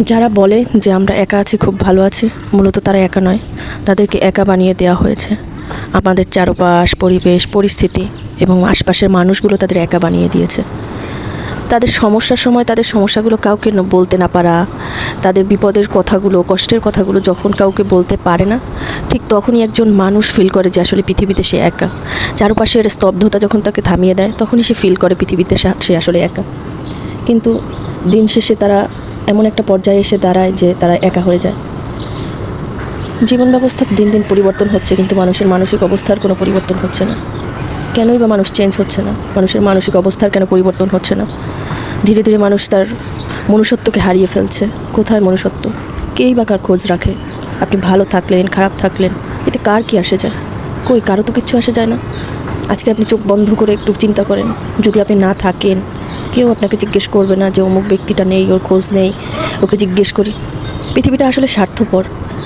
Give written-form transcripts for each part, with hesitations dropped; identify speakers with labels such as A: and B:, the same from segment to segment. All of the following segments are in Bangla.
A: যারা বলে যে আমরা একা আছি, খুব ভালো আছি, মূলত তারা একা নয়, তাদেরকে একা বানিয়ে দেওয়া হয়েছে। আমাদের চারপাশ, পরিবেশ, পরিস্থিতি এবং আশপাশের মানুষগুলো তাদের একা বানিয়ে দিয়েছে। তাদের সমস্যার সময় তাদের সমস্যাগুলো কাউকে বলতে না পারা, তাদের বিপদের কথাগুলো, কষ্টের কথাগুলো যখন কাউকে বলতে পারে না, ঠিক তখনই একজন মানুষ ফিল করে যে আসলে পৃথিবীতে সে একা। চারপাশের স্তব্ধতা যখন তাকে থামিয়ে দেয়, তখনই সে ফিল করে পৃথিবীতে সে আসলে একা। কিন্তু দিন শেষে তারা এমন একটা পর্যায়ে এসে দাঁড়ায় যে তারা একা হয়ে যায়। জীবন ব্যবস্থা দিন দিন পরিবর্তন হচ্ছে, কিন্তু মানুষের মানসিক অবস্থার কোনো পরিবর্তন হচ্ছে না। কেনই বা মানুষ চেঞ্জ হচ্ছে না? মানুষের মানসিক অবস্থার কেন পরিবর্তন হচ্ছে না? ধীরে ধীরে মানুষ তার মনুষ্যত্বকে হারিয়ে ফেলছে। কোথায় মনুষ্যত্ব? কেই বা কার খোঁজ রাখে? আপনি ভালো থাকলেন, খারাপ থাকলেন, এতে কার কি আসে যায়? কই, কারো তো কিচ্ছু আসে যায় না। আজকে আপনি চোখ বন্ধ করে একটু চিন্তা করেন, যদি আপনি না থাকেন, কেউ আপনাকে জিজ্ঞেস করবে না যে অমুক ব্যক্তিটা নেই, ওর খোঁজ নেই, ওকে জিজ্ঞেস করি। পৃথিবীটা আসলে স্বার্থপর।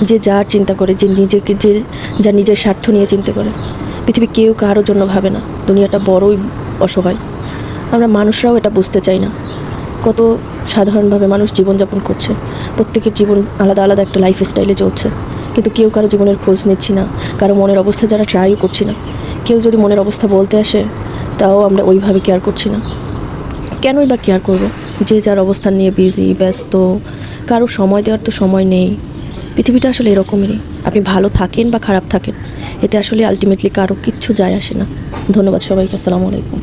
A: যে যার চিন্তা করে, যে যা নিজের স্বার্থ নিয়ে চিন্তা করে। পৃথিবী কেউ কারোর জন্য ভাবে না। দুনিয়াটা বড়ই অসহায়। আমরা মানুষরাও এটা বুঝতে চাই না। কত সাধারণভাবে মানুষ জীবনযাপন করছে, প্রত্যেকের জীবন আলাদা আলাদা একটা লাইফ স্টাইলে চলছে, কিন্তু কেউ কারো জীবনের খোঁজ নিচ্ছি না, কারো মনের অবস্থা যারা ট্রাইও করছি না। কেউ যদি মনের অবস্থা বলতে আসে, তাও আমরা ওইভাবে কেয়ার করছি না। কেনই বা কেয়ার করবে? যে যার অবস্থান নিয়ে বিজি, ব্যস্ত, কারো সময় দেওয়ার তো সময় নেই। পৃথিবীটা আসলে এরকমেরই। আপনি ভালো থাকেন বা খারাপ থাকেন, এতে আসলে আলটিমেটলি কারো কিচ্ছু যায় আসে না। ধন্যবাদ সবাইকে। আসসালামু আলাইকুম।